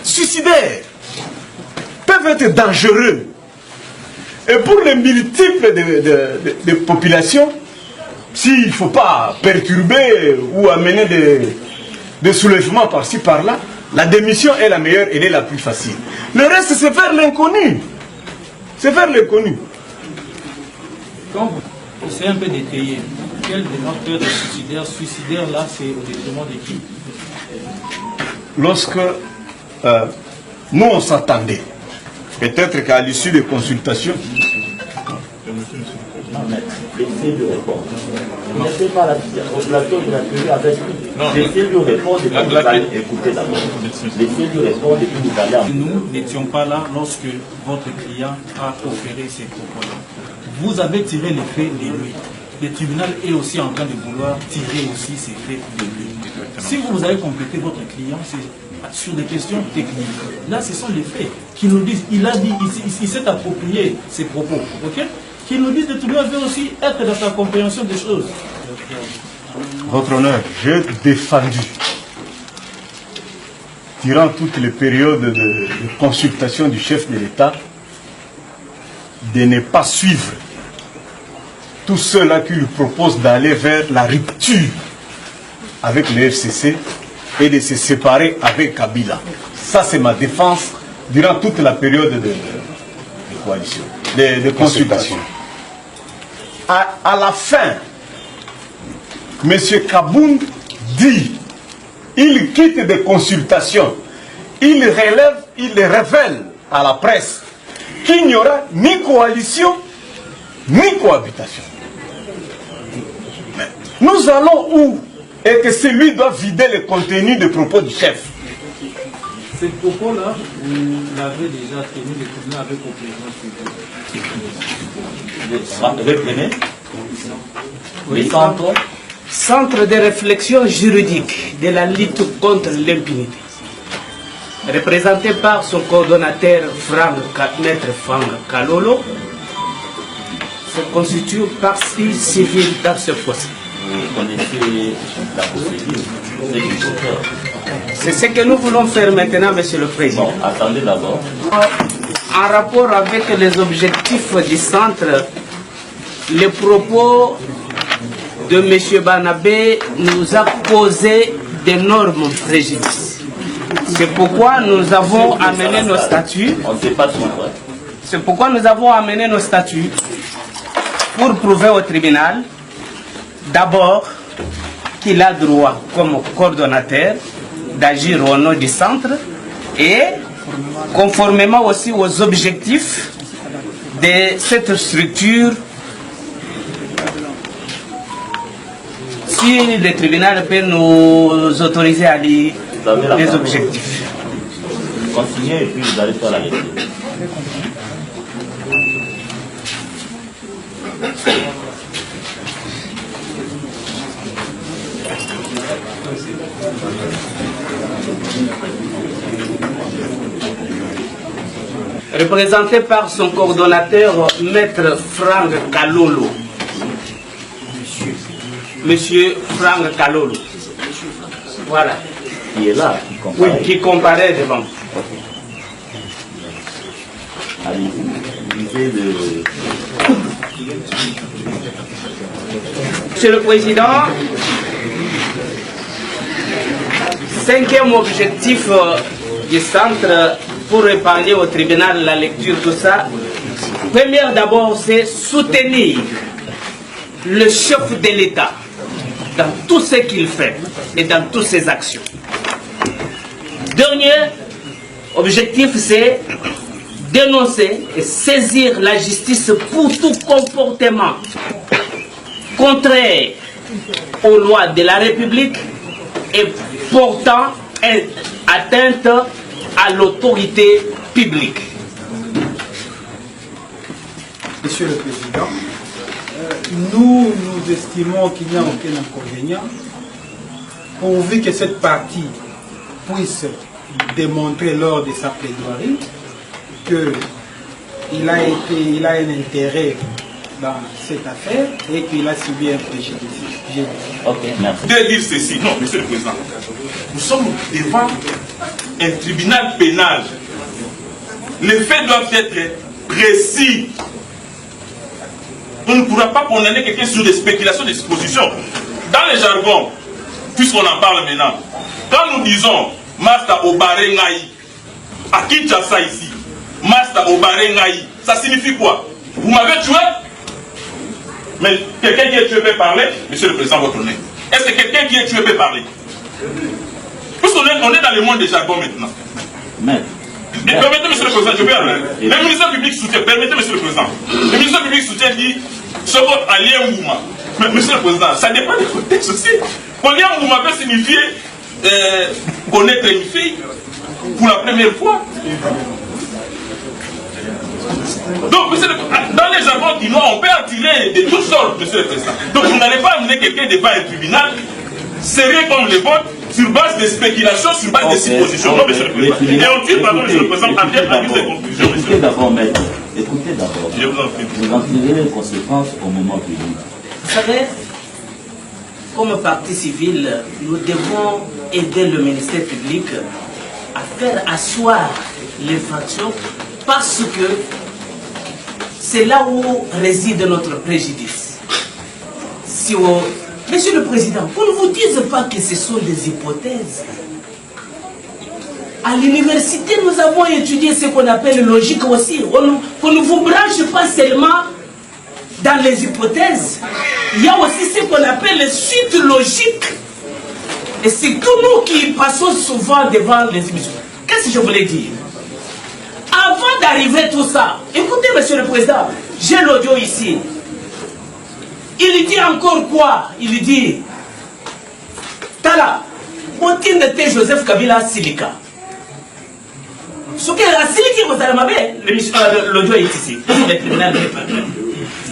suicidaires, peuvent être dangereux. Et pour les multiples de populations, s'il ne faut pas perturber ou amener des soulèvements par-ci par-là, la démission est la meilleure, elle est la plus facile. Le reste, c'est vers l'inconnu. C'est vers l'inconnu. Quand vous essayez un peu d'étayer, quel de nos peurs de suicidaire là, c'est au détriment de qui? Lorsque nous, on s'attendait, peut-être qu'à l'issue des consultations, Essayez de répondre. Vous n'êtes pas au plateau, il a tenu avec lui. Laissez lui répondre et puis vous allez écouter d'abord. Laissez lui répondre et puis vous allez... Nous n'étions pas là lorsque votre client a opéré ces propos-là. Vous avez tiré les faits de lui. Le tribunal est aussi en train de vouloir tirer aussi ces faits de lui. Si vous avez complété votre client, c'est sur des questions techniques. Là, ce sont les faits qui nous disent, il a dit, il s'est approprié ses propos. Ok? Qui nous disent que le tribunal veut aussi être dans sa compréhension des choses. Votre honneur, j'ai défendu, durant toutes les périodes de consultation du chef de l'État, de ne pas suivre tous ceux-là qui lui proposent d'aller vers la rupture avec le FCC et de se séparer avec Kabila. Ça, c'est ma défense durant toute la période de coalition, de consultation. À la fin, M. Kabound dit, il quitte des consultations, il révèle à la presse qu'il n'y aura ni coalition, ni cohabitation. Nous allons où? Et que celui doit vider le contenu des propos du chef. Ces propos-là, vous l'avez déjà tenu, le tribunal avait complètement suivi. Oui. Centre de réflexion juridique de la lutte contre l'impunité. Représenté par son coordonnateur Maître Franck Kalolo, se constitue partie civile dans ce procès. Vous connaissez la procédure. C'est ce que nous voulons faire maintenant, Monsieur le Président. Bon, attendez d'abord. En rapport avec les objectifs du centre, les propos de M. Barnabé nous a causé d'énormes préjudices. C'est pourquoi nous avons amené nos statuts. On ne sait pas son vrai. C'est pourquoi nous avons amené nos statuts pour prouver au tribunal, d'abord, qu'il a droit, comme coordonnateur, d'agir au nom du centre et conformément aussi aux objectifs de cette structure. Si le tribunal peut nous autoriser à lire les objectifs. Continuez et puis vous allez faire la lecture. Représenté par son coordonnateur, Maître Franck Kalolo. Monsieur Franck Kalolo. Voilà. Qui est là, qui comparaît. Oui, qui comparaît devant. Allez-y, lisez le... Monsieur le Président, cinquième objectif du centre pour épargner au tribunal la lecture, tout ça. Première d'abord, c'est soutenir le chef de l'État dans tout ce qu'il fait et dans toutes ses actions. Dernier objectif, c'est dénoncer et saisir la justice pour tout comportement contraire aux lois de la République et portant atteinte à l'autorité publique. Monsieur le Président, nous estimons qu'il n'y a aucun inconvénient pourvu que cette partie puisse démontrer lors de sa plaidoirie qu'il a un intérêt dans cette affaire et qu'il a subi un préjudice. Ok, merci. De dire ceci, non, Monsieur le Président, nous sommes devant un tribunal pénal. Les faits doivent être précis. On ne pourra pas condamner quelqu'un sur des spéculations, des suppositions. Dans les jargons, puisqu'on en parle maintenant, quand nous disons Masta Obarengaï, à Kinshasa ici, Masta Obarengaï, ça signifie quoi? Vous m'avez tué? Mais quelqu'un qui est tué peut parler? Monsieur le Président, votre nez. Est-ce que quelqu'un qui est tué peut parler? Puisqu'on est dans le monde des jargons maintenant. Et permettez, Monsieur le Président, je vais aller. Le ministère public soutient, permettez, Monsieur le Président. Le ministère public soutient dit, ce vote allié au mouvement. Mais Monsieur le Président, ça dépend du contexte aussi. Allié au mouvement peut signifier connaître une fille pour la première fois. Donc, dans les jargons qui on peut en tirer de toutes sortes, Monsieur le Président. Donc, vous n'allez pas amener quelqu'un devant un tribunal sérieux comme les votes sur base de spéculations, sur base de suppositions. Non, Monsieur le Président. Et on tire, pardon, Monsieur le Président, en tête à des conclusions. Écoutez d'abord, maître. Écoutez d'abord. Je vous en prie. Vous en tirez les conséquences au moment venu. Vous savez, comme parti civil, nous devons aider le ministère public à faire asseoir l'infraction parce que c'est là où réside notre préjudice. Si Monsieur le Président, qu'on ne vous dise pas que ce sont des hypothèses. À l'université, nous avons étudié ce qu'on appelle logique aussi. On ne vous branche pas seulement dans les hypothèses. Il y a aussi ce qu'on appelle les suites logiques. Et c'est que nous qui passons souvent devant les émissions. Qu'est-ce que je voulais dire? Avant d'arriver tout ça, écoutez, Monsieur le Président, j'ai l'audio ici. Il dit encore quoi? Il dit Tala, Motin de T. Joseph Kabila Silika. Ce que la Silika vous avez mal, l'audio est ici.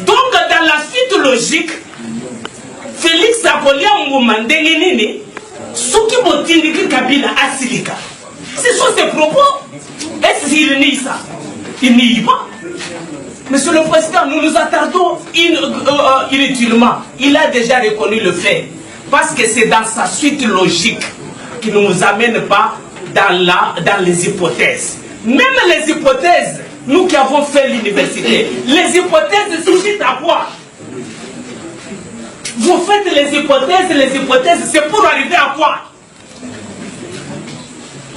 Donc, dans la suite logique, Félix Apolia Moumandenini, ce qui Motin Kabila Silika. Ce sont ses propos. Est-ce qu'il nie ça? Il nie pas. Monsieur le Président, nous nous attardons inutilement. Il a déjà reconnu le fait. Parce que c'est dans sa suite logique qui ne nous amène pas dans les hypothèses. Même les hypothèses, nous qui avons fait l'université, les hypothèses suscitent à quoi? Vous faites les hypothèses, c'est pour arriver à quoi?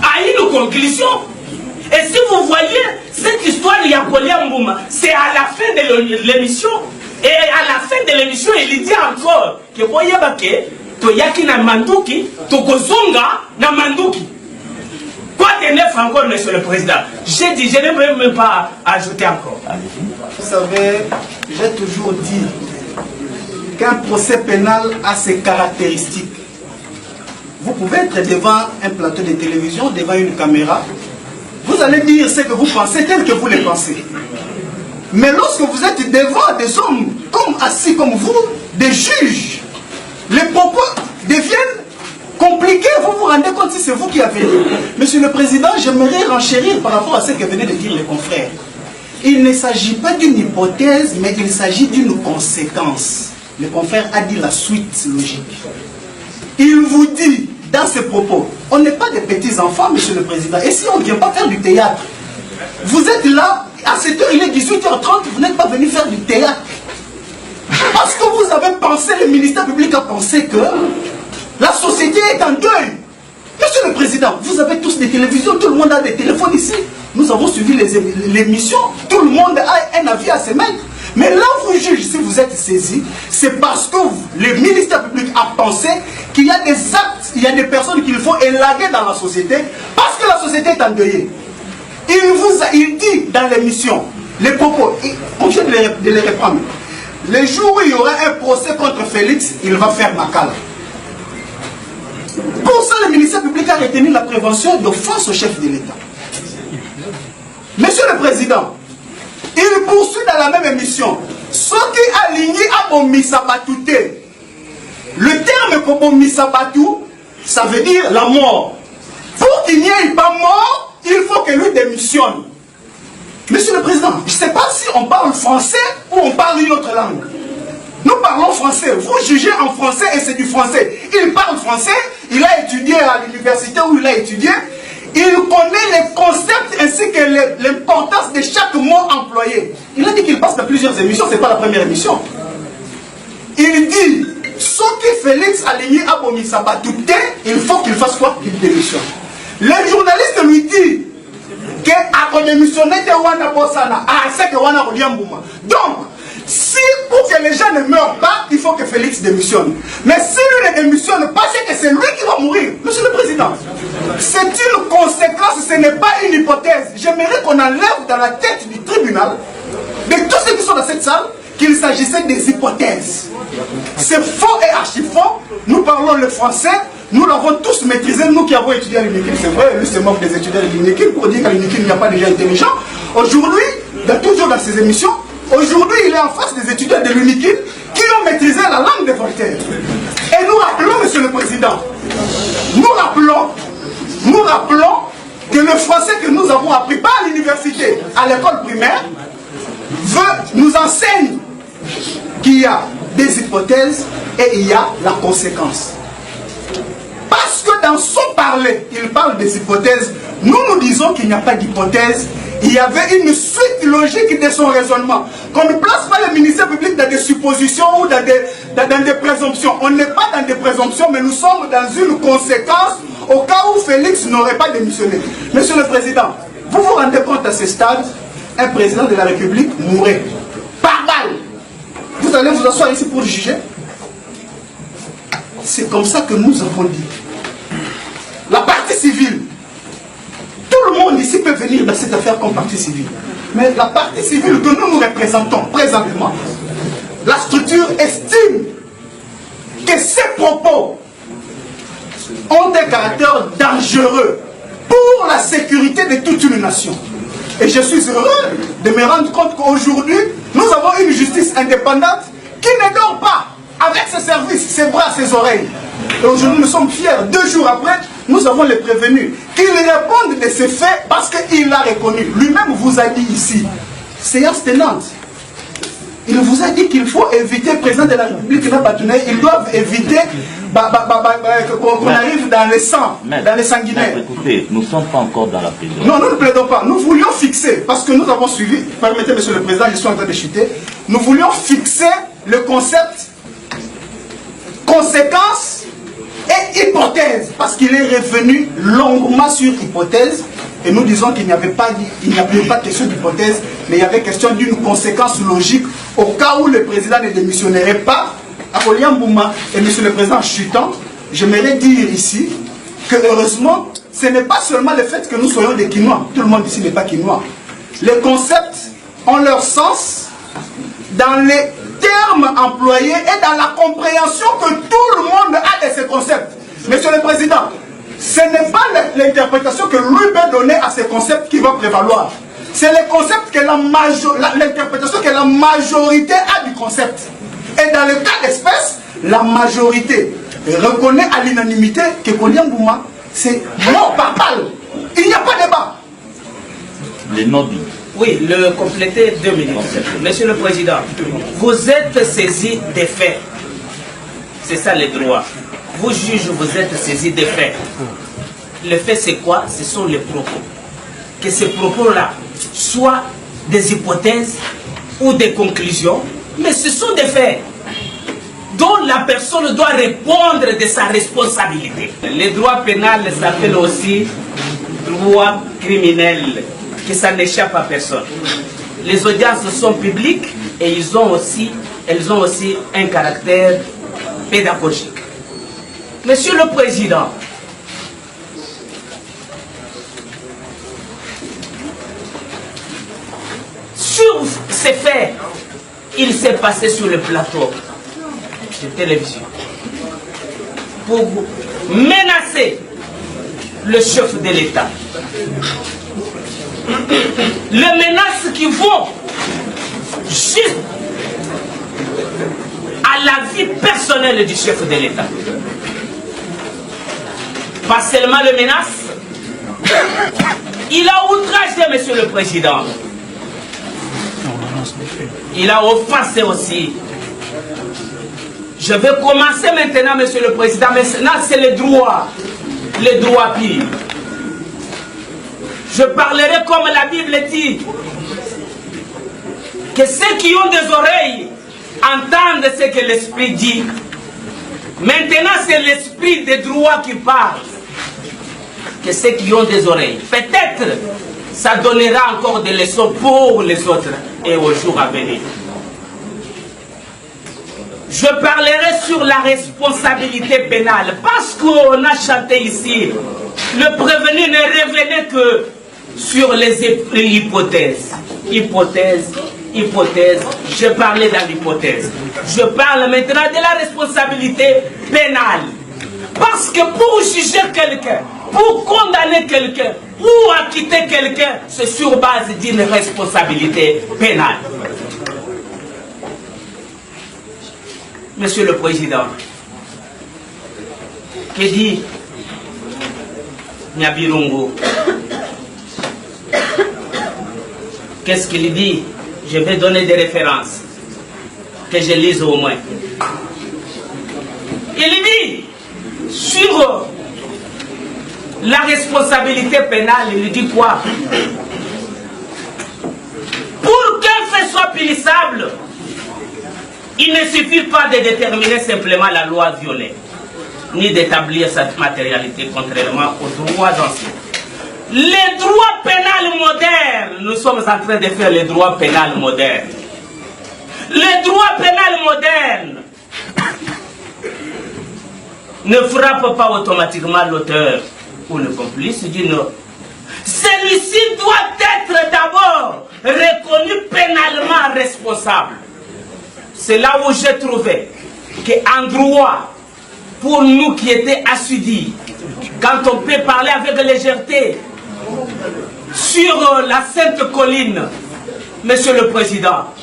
À une conclusion. Et si vous voyez cette histoire de Yakolia Mbouma, c'est à la fin de l'émission. Et à la fin de l'émission, il dit encore que Boyabake, Toyaki na Manduki, Tokozonga na Manduki. Quoi de neuf encore, monsieur le président? J'ai dit, je ne peux même pas ajouter encore. Vous savez, j'ai toujours dit qu'un procès pénal a ses caractéristiques. Vous pouvez être devant un plateau de télévision, devant une caméra, vous allez dire ce que vous pensez tel que vous le pensez. Mais lorsque vous êtes devant des hommes assis comme vous, des juges, les propos deviennent compliqués. Vous vous rendez compte si c'est vous qui avez dit. Monsieur le Président, j'aimerais renchérir par rapport à ce que venaient de dire les confrères. Il ne s'agit pas d'une hypothèse, mais il s'agit d'une conséquence. Le confrère a dit la suite logique. Il vous dit, dans ses propos, on n'est pas des petits enfants, monsieur le Président. Et si on ne vient pas faire du théâtre, vous êtes là, à cette heure, il est 18h30, vous n'êtes pas venu faire du théâtre. Parce que vous avez pensé, le ministère public a pensé que la société est en deuil. Monsieur le Président, vous avez tous des télévisions, tout le monde a des téléphones ici. Nous avons suivi l'émission, tout le monde a un avis à se mettre. Mais là, vous jugez, si vous êtes saisi, c'est parce que le ministère public a pensé qu'il y a des actes, il y a des personnes qu'il faut élaguer dans la société, parce que la société est endeuillée. Il dit dans l'émission, les propos, on vient de les reprendre. Les jours où il y aura un procès contre Félix, il va faire Makala. Pour ça, le ministère public a retenu la prévention d'offense au chef de l'État. Monsieur le Président, il poursuit dans la même émission. Ce qui aligne à Bomisabatoute. Le terme pour Bomisabatou, ça veut dire la mort. Pour qu'il n'y ait pas mort, il faut que lui démissionne. Monsieur le Président, je ne sais pas si on parle français ou on parle une autre langue. Nous parlons français. Vous jugez en français et c'est du français. Il parle français, il a étudié à l'université où il a étudié. Il connaît les concepts ainsi que l'importance de chaque mot employé. Il a dit qu'il passe dans plusieurs émissions, ce n'est pas la première émission. Il dit, ce qui Félix aligné à Bomisabatoute, il faut qu'il fasse quoi? Il démissionne. Le journaliste lui dit que à démissionner de Wana Bossana, c'est que Wana Rodiambouma. Donc, si pour que les gens ne meurent pas, il faut que Félix démissionne. Mais si lui ne démissionne pas, c'est que c'est lui qui va mourir. Monsieur le Président, c'est une conséquence, ce n'est pas une hypothèse. J'aimerais qu'on enlève dans la tête du tribunal, de tous ceux qui sont dans cette salle, qu'il s'agissait des hypothèses. C'est faux et archi-faux. Nous parlons le français, nous l'avons tous maîtrisé, nous qui avons étudié à l'UNIKIL. C'est vrai, lui c'est membre des étudiants de l'UNIKIL pour dire qu'à l'UNIKIL il n'y a pas de gens intelligents. Aujourd'hui, toujours dans ces émissions, aujourd'hui il est en face des étudiants de l'UNIKIL qui ont maîtrisé la langue de Voltaire. Et nous rappelons, Monsieur le Président, nous rappelons que le français que nous avons appris pas à l'université, à l'école primaire, nous enseigne qu'il y a des hypothèses et il y a la conséquence. Parce que dans son parler, il parle des hypothèses. Nous disons qu'il n'y a pas d'hypothèse. Il y avait une suite logique de son raisonnement. Qu'on ne place pas le ministère public dans des suppositions ou dans des présomptions. On n'est pas dans des présomptions, mais nous sommes dans une conséquence au cas où Félix n'aurait pas démissionné. Monsieur le Président, vous vous rendez compte à ce stade, un président de la République mourrait par balle. Vous allez vous asseoir ici pour juger. C'est comme ça que nous avons dit. La partie civile, tout le monde ici peut venir dans cette affaire comme partie civile. Mais la partie civile que nous représentons présentement, la structure estime que ces propos ont un caractère dangereux pour la sécurité de toute une nation. Et je suis heureux de me rendre compte qu'aujourd'hui, nous avons une justice indépendante qui ne dort pas avec ses services, ses bras, ses oreilles. Et aujourd'hui, nous sommes fiers. 2 jours après, nous avons les prévenus qu'ils répondent de ces faits parce qu'il l'a reconnu. Lui-même vous a dit ici, séance tenante. Il vous a dit qu'il faut éviter, le président de la République, ils doivent éviter qu'on arrive dans les sangs, dans les sanguinaires. Écoutez, nous ne sommes pas encore dans la prison. Non, nous ne plaidons pas. Nous voulions fixer, parce que nous avons suivi, permettez, Monsieur le Président, je suis en train de chuter, nous voulions fixer le concept conséquences et hypothèses, parce qu'il est revenu longuement sur hypothèse, et nous disons qu'il n'y avait pas question d'hypothèse, mais il y avait question d'une conséquence logique au cas où le président ne démissionnerait pas. À Oliambouma et monsieur le président chutant, j'aimerais dire ici que heureusement, ce n'est pas seulement le fait que nous soyons des Quinois, tout le monde ici n'est pas Quinois. Les concepts ont leur sens dans les termes employés et dans la compréhension que tout le monde a de ces concepts. Monsieur le président, ce n'est pas l'interprétation que lui peut donner à ces concepts qui va prévaloir. C'est le concept que l'interprétation que la majorité a du concept. Et dans le cas d'espèce, la majorité reconnaît à l'unanimité que Koliambouma, c'est mort par balle. Il n'y a pas de débat. Les non-dits. Oui, le compléter 2 minutes. Monsieur le Président, vous êtes saisi des faits. C'est ça le droit. Vous juges, vous êtes saisi des faits. Le fait c'est quoi? Ce sont les propos. Que ces propos-là soient des hypothèses ou des conclusions, mais ce sont des faits dont la personne doit répondre de sa responsabilité. Le droit pénal s'appelle aussi droit criminel, que ça n'échappe à personne. Les audiences sont publiques et elles ont aussi un caractère pédagogique. Monsieur le Président, sur ces faits, il s'est passé sur le plateau de télévision pour menacer le chef de l'État. Les menaces qui vont juste à la vie personnelle du chef de l'État. Pas seulement les menaces, il a outragé, Monsieur le Président. Il a offensé aussi. Je vais commencer maintenant, Monsieur le Président. Maintenant, c'est le droit pire. Je parlerai comme la Bible dit. Que ceux qui ont des oreilles entendent ce que l'Esprit dit. Maintenant, c'est l'Esprit des droits qui parle. Que ceux qui ont des oreilles. Peut-être, ça donnera encore des leçons pour les autres et aux jours à venir. Je parlerai sur la responsabilité pénale. Parce qu'on a chanté ici, le prévenu ne revenait que sur les hypothèses. Hypothèse, je parlais dans l'hypothèse. Je parle maintenant de la responsabilité pénale. Parce que pour juger quelqu'un, pour condamner quelqu'un, ou acquitter quelqu'un, c'est sur base d'une responsabilité pénale. Monsieur le Président, que dit Nyabirungu? Qu'est-ce qu'il dit? Je vais donner des références, que je lise au moins. Il dit, sur la responsabilité pénale, il dit quoi? Pour qu'un fait soit punissable, il ne suffit pas de déterminer simplement la loi violée, ni d'établir sa matérialité, contrairement aux droits anciens. Les droits pénals modernes, nous sommes en train de faire les droits pénals modernes. Les droits pénals modernes ne frappent pas automatiquement l'auteur ou le complice d'une. Celui-ci doit être d'abord reconnu pénalement responsable. C'est là où j'ai trouvé qu'en droit, pour nous qui étions assidus, quand on peut parler avec légèreté sur la Sainte Colline, Monsieur le Président,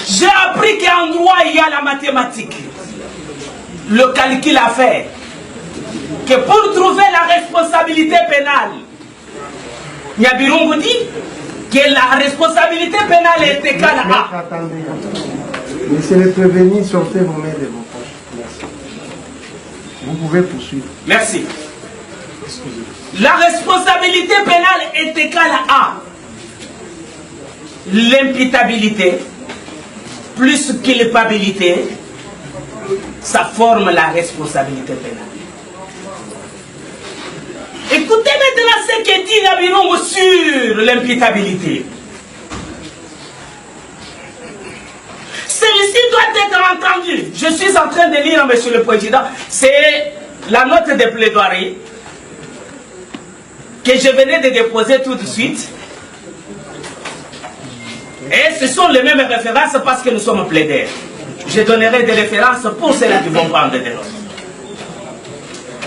j'ai appris qu'en droit il y a la mathématique, le calcul à faire, que pour trouver la responsabilité pénale, Nyabirungu dit que la responsabilité pénale est égale à... Attendez. Laissez les prévenir, sortez vos mains de vos poches. Merci. Vous pouvez poursuivre. Merci. La responsabilité pénale est égale à l'imputabilité plus culpabilité ça forme la responsabilité pénale. Écoutez maintenant ce que dit Nabirongo sur l'imputabilité. Celui-ci doit être entendu. Je suis en train de lire, Monsieur le Président, c'est la note de plaidoirie que je venais de déposer tout de suite. Et ce sont les mêmes références parce que nous sommes plaidaires. Je donnerai des références pour ceux-là qui vont prendre des notes.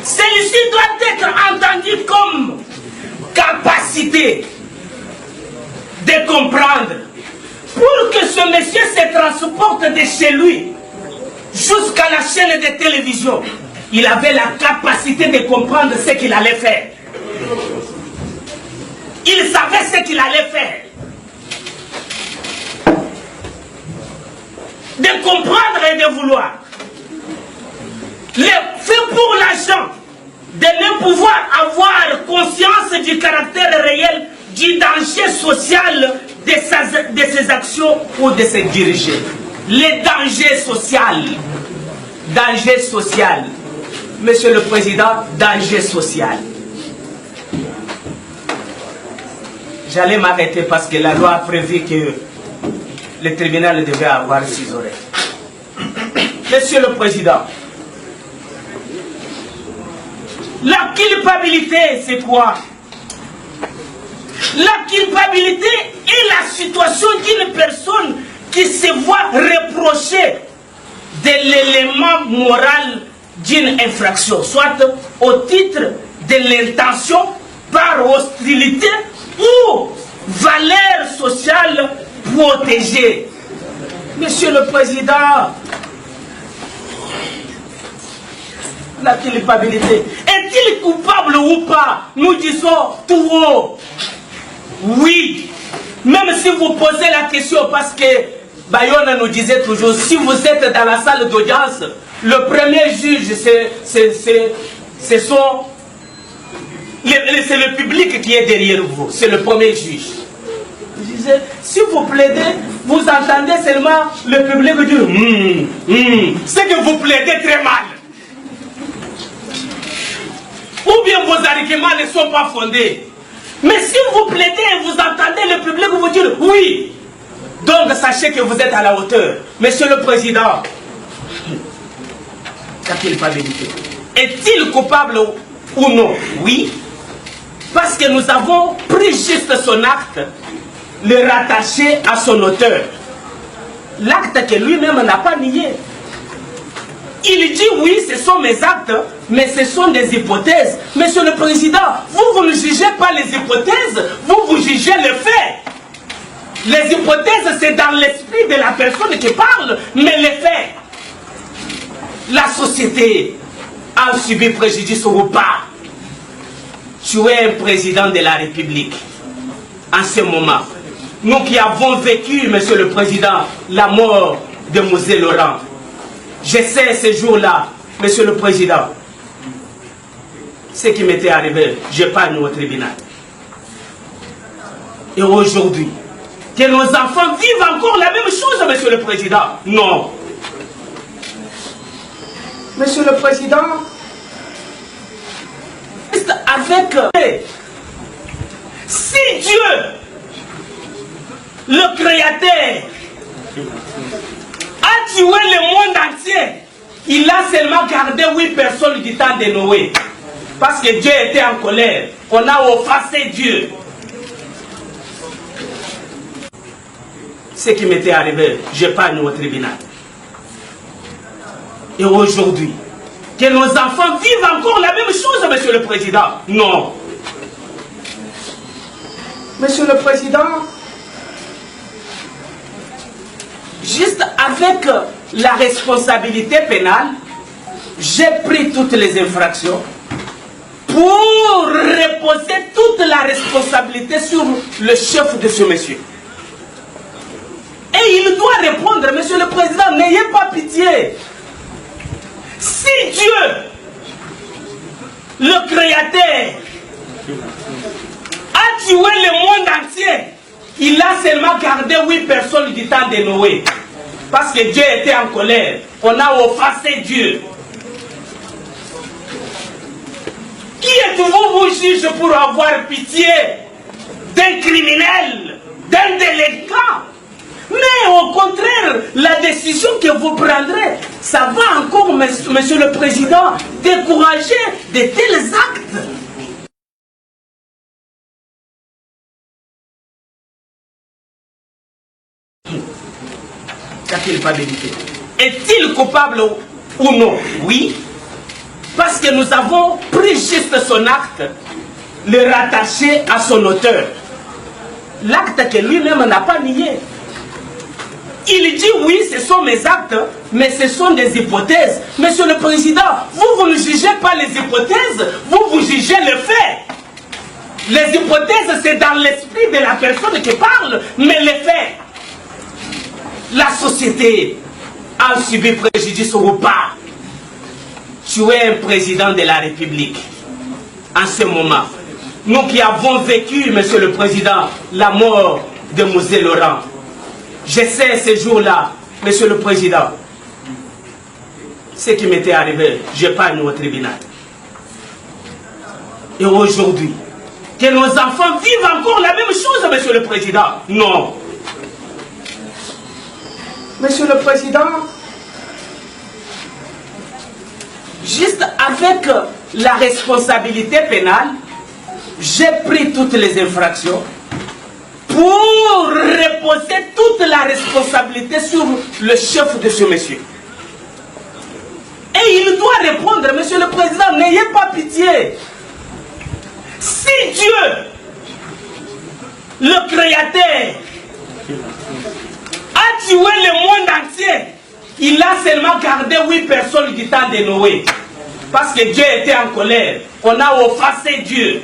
Celui-ci doit être entendu comme capacité de comprendre. Pour que ce monsieur se transporte de chez lui jusqu'à la chaîne de télévision, il avait la capacité de comprendre ce qu'il allait faire. Il savait ce qu'il allait faire. De comprendre et de vouloir. Le fait pour l'agent de ne pouvoir avoir conscience du caractère réel du danger social de ses actions ou de ses dirigeants. Les dangers social. Danger social. Monsieur le Président, danger social. J'allais m'arrêter parce que la loi a prévu que le tribunal devait avoir 6 oreilles. Monsieur le Président, la culpabilité, c'est quoi? La culpabilité est la situation d'une personne qui se voit reprocher de l'élément moral d'une infraction, soit au titre de l'intention, par hostilité ou valeur sociale protégée. Monsieur le Président, la culpabilité, est-il coupable ou pas? Nous disons tout haut. Oui, même si vous posez la question, parce que Bayona nous disait toujours, si vous êtes dans la salle d'audience, le premier juge, c'est le public qui est derrière vous, c'est le premier juge. Je disais, si vous plaidez, vous entendez seulement le public dire, c'est que vous plaidez très mal. Ou bien vos arguments ne sont pas fondés. Mais si vous plaidez et vous entendez le public vous dire oui, donc sachez que vous êtes à la hauteur. Monsieur le Président, la culpabilité. Est-il coupable ou non? Oui. Parce que nous avons pris juste son acte, le rattacher à son auteur. L'acte que lui-même n'a pas nié. Il dit oui, ce sont mes actes, mais ce sont des hypothèses. Monsieur le Président, vous ne jugez pas les hypothèses, vous jugez les faits. Les hypothèses, c'est dans l'esprit de la personne qui parle, mais les faits. La société a subi préjudice ou pas. Tu es un président de la République. En ce moment, nous qui avons vécu, Monsieur le Président, la mort de Mosé Laurent, je sais ce jour-là, Monsieur le Président, ce qui m'était arrivé, je parle au tribunal. Et aujourd'hui, que nos enfants vivent encore la même chose, Monsieur le Président? Non. Monsieur le Président, avec... Si Dieu, le Créateur, a tué le monde entier, il a seulement gardé 8 personnes du temps de Noé. Parce que Dieu était en colère. On a offensé Dieu. Ce qui m'était arrivé, je parle au tribunal. Et aujourd'hui, que nos enfants vivent encore la même chose, Monsieur le Président? Non. Monsieur le Président, juste avec la responsabilité pénale, j'ai pris toutes les infractions pour reposer toute la responsabilité sur le chef de ce monsieur. Et il doit répondre, Monsieur le Président, n'ayez pas pitié. Si Dieu, le Créateur, a tué le monde entier, il a seulement gardé 8 personnes du temps de Noé. Parce que Dieu était en colère. On a offensé Dieu. Qui êtes-vous, vous juge, pour avoir pitié d'un criminel, d'un délinquant? Mais au contraire, la décision que vous prendrez, ça va encore, Monsieur le Président, décourager de tels actes. Qu'a-t-il pas mérité? Est-il coupable ou non? Oui. Parce que nous avons pris juste son acte, le rattacher à son auteur. L'acte que lui-même n'a pas nié. Il dit oui, ce sont mes actes, mais ce sont des hypothèses. Monsieur le Président, vous ne jugez pas les hypothèses, vous jugez les faits. Les hypothèses, c'est dans l'esprit de la personne qui parle, mais les faits. La société a subi préjudice ou pas. Tu es un président de la République. En ce moment, nous qui avons vécu, Monsieur le Président, la mort de Mosé Laurent, je sais ce jour-là, Monsieur le Président, ce qui m'était arrivé, j'épargne au tribunal. Et aujourd'hui, que nos enfants vivent encore la même chose, Monsieur le Président. Non. Monsieur le Président, juste avec la responsabilité pénale, j'ai pris toutes les infractions pour reposer toute la responsabilité sur le chef de ce monsieur. Et il doit répondre, Monsieur le Président, n'ayez pas pitié. Si Dieu, le Créateur, a tué le monde entier, il a seulement gardé 8 personnes du temps de Noé. Parce que Dieu était en colère. On a offensé Dieu.